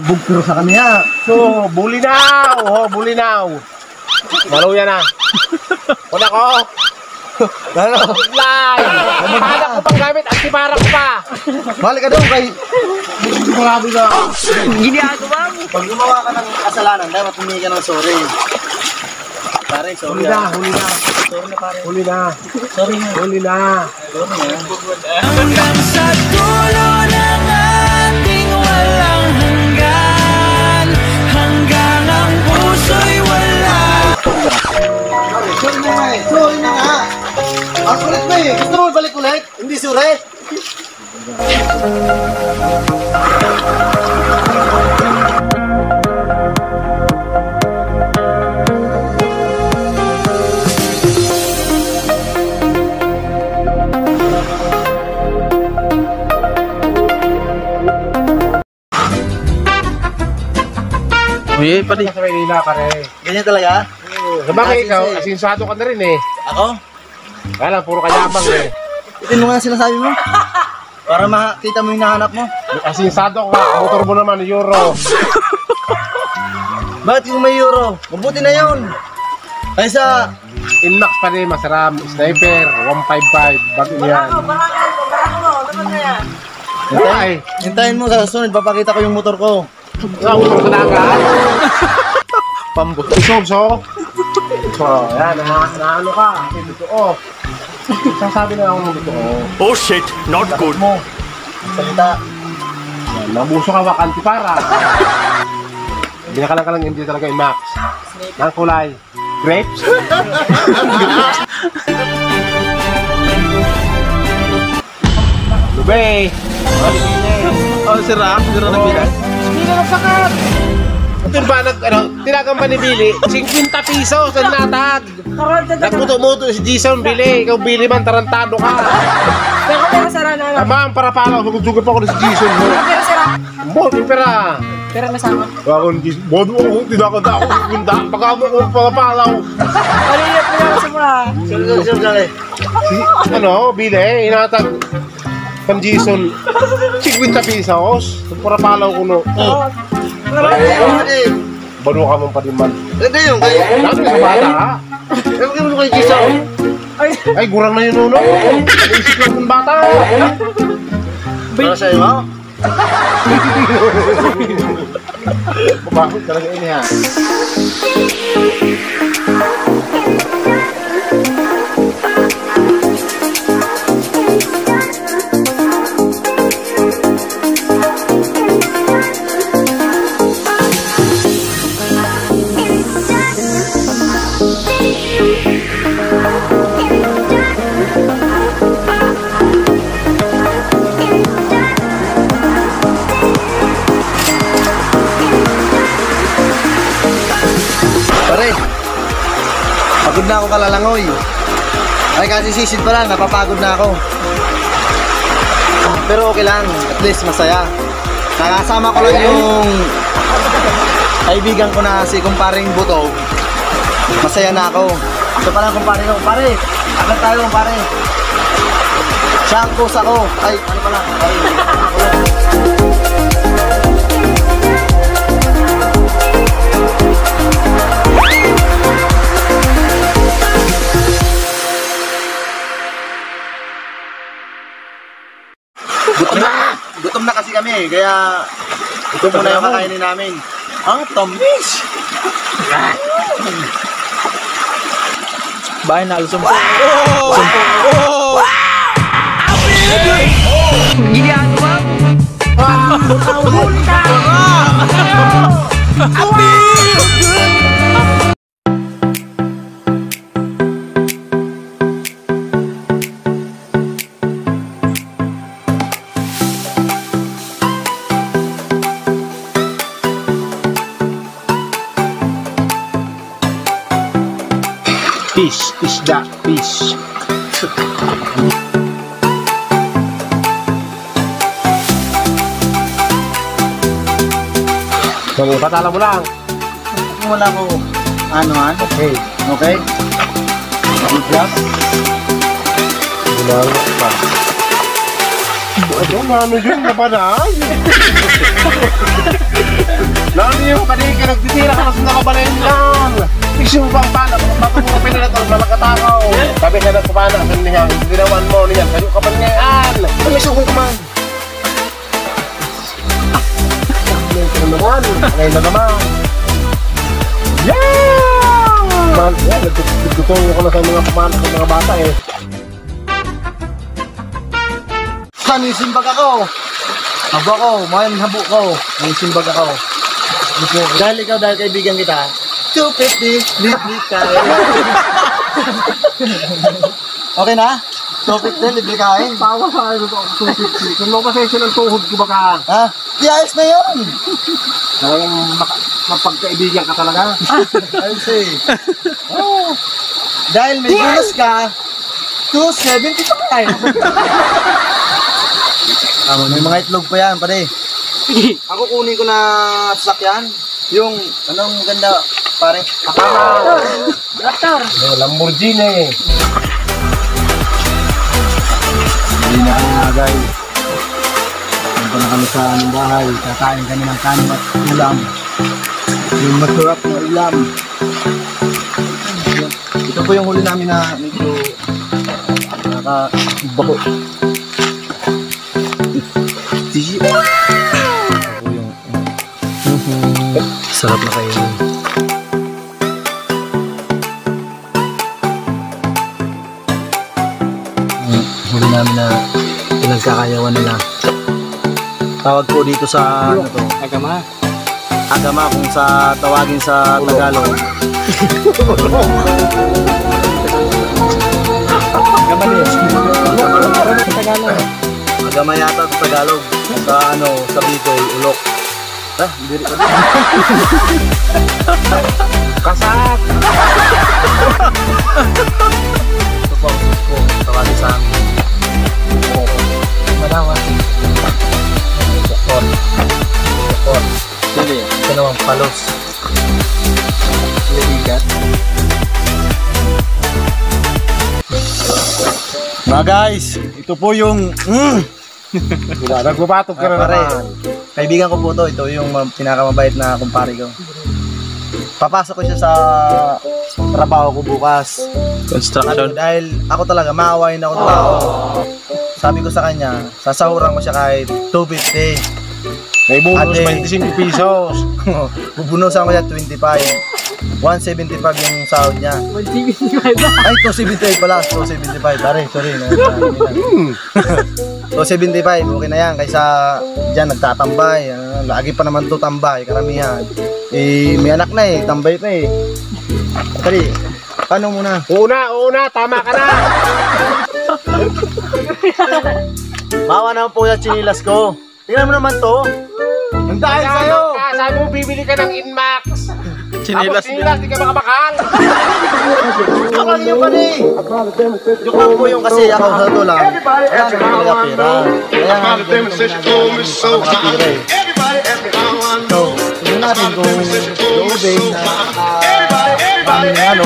bugturo sa kanya. So, bulinaw! Oh, bulinaw! Maluya na. Una ko! Ano? Fly! Hanap ko pang gamit, antibara ko pa! Balik ka daw kay... Marami na. Ginagawa mo. Pag gumawa ka ng kasalanan, dapat humingi ka ng sorry. Pare, sorry. Huli na, huli na. Sorry na, pare. Huli na. Sorry na. Huli na. Sorry na. Hanggang sa dulo ng ating walang hanggan, hanggang ang puso'y wala. Sorry na nga eh. Sorry na nga. Ang kulit mo eh. Gusto mo balik ulit? Hindi sorry. Uy, pati sa Maynila, pare. Ganyan talaga? Sabagay ikaw, asinsado ka na rin eh. Ako? Kaya lang, puro kayabang eh. Itin mo nga sinasabi mo. Para makita mo yung nahanap mo. Asinsado ka, motor mo naman, Euro. Bakit yung may euro? Mabuti na yun. Kaysa... Inmax pa rin, masarap. Sniper, 155. Bago yan. Hintayin mo sa susunod, papakita ko yung motor ko. Sa motor sa dagat. Pambot. Isobso. So, yan, naano ka. Totoo. Sasabi na ako ng totoo. Oh shit, not good. Mo. Salita. Yan, nabuso ka wakanti para. Binakalan ka lang hindi talaga yung Max. Ang kulay. Grapes? Lubay! Oh, sira. Sira na bilang. Bila ng sakat! Ito ba, tinagang ba ni Billy? 50 piso sa natag! Nagmuto-muto si Jason, Billy. Ikaw, Billy man, tarantado ka. Tama, ang parapalaw. Magugugap ako na si Jason. Bodo, pera. Pero nasama. Bakon, bodo ako, tinakanda ako. Pagkamo ko parapalaw. Malilip na ako sa mula. Sir. Ano, Billy, inatag pan Jason. 50 pesos. Parapalaw ko no. Bano ka mong patiman. Ito yung kayo. Lalo sa bata ha. Ewan ka mo kay Jason. Ay, gurang na yun uno. Isip lang ng bata. Para sa'yo ha? Bakit talaga ini ha? Pagod na ako kalalangoy. Ay kasi sisid pa lang, napapagod na ako. Pero okay lang, at least masaya. Nakasama ko lang yung kaibigan ko na si kumparing Buto. Masaya na ako. Ito pa lang kumpare ko. Pare, agad tayo kumpare. Siya ang kusa ko. Ay, ano pala? Ay, gutom na kasi kami, kaya ito muna yung kakainin namin. Ang tamis! Bahay na alusong. Ginagawa mo. Fish, isda, fish. So, patala mo lang. Wala ko anuhan. Okay. Okay? Plus. Bilang pa. Ano, ano yun? Napanay? yung panig ka nagtitira ka mas nakabalayan lang. Isyo mo bang paano? Bago mo pinalatol na nakatakaw. Sabi ka na kumana sa niya. Ginawan mo niyan. Kayo ka ba ngayon? Ano may sukoy kuman? Ngayon na naman. Yeah! Man, yan. Nagtutulong ko na sa mga kumana sa mga bata eh. Nanisimbag ako. Habo ako, mayan habo ko. Nanisimbag ako. Dahil ikaw, dahil kaibigan kita, 250, libre kain. Okay na? 250, libre kain. Tawa sa akin ito. 250. Kung mapasensya ng tuhod ko baka. Ha? Yes na yun! Talagang mapagkaibigan ka talaga. I'll say. Oh. Dahil may bonus ka, 275. May mga itlog pa yan, pare. Ako kunin ko na sasakyan. Yung, anong ganda, pare? Raptor. Lamborghini. Hindi na kami mga guys. Punta na kami sa aming bahay. Kakain kami ng kanin at ulam. Yung masarap na ulam. Ito po yung huli namin na medyo nakabako. Ito po yung sarap na kayo. Huli namin na pinagkakayawan nila. Tawag po dito sa ano to? Agama. Agama kung sa tawagin sa Tagalog. Agama din. Sa Tagalog. Agama yata sa Tagalog. Sa ano, sa Bicol, ulok. Ah, hindi rin. Kasat. Ito po ang susko. Tawagin sa amin. Manawa. Sokor. Sokor. Sili. Ito naman palos. Libigat. Mga guys, ito po yung Nagbabatog ka na pare. naman. Kaibigan ko po to. Ito yung pinakamabait na kumpare ko. Papasok ko siya sa trabaho ko bukas. Construction. Dahil ako talaga, maawain ako tao. Sabi ko sa kanya, sasahuran ko siya kahit 250. May bonus Ate. 25 pesos. Bubunusan ko siya 25. 175 yung sahod niya. 175 Ay, 275 pala. 275. Sorry. 275. Okay na yan. Kaysa dyan nagtatambay. Lagi pa naman to tambay. Karamihan. May anak na eh. Tambay pa eh. Kali, paano muna? Una, tama ka na. Mawa naman po yung chinilas ko. Tingnan mo naman to. Ang dahil sa'yo. Sabi mo bibili ka ng Inmax. Chinilas Tapos chinilas, di ka makabakal. Bakal niyo pa rin. Joke lang po yung kasi ako sa to lang. Wala naman talaga pera. Kaya nga mga pera eh. So, tignan natin kung loobin na ano,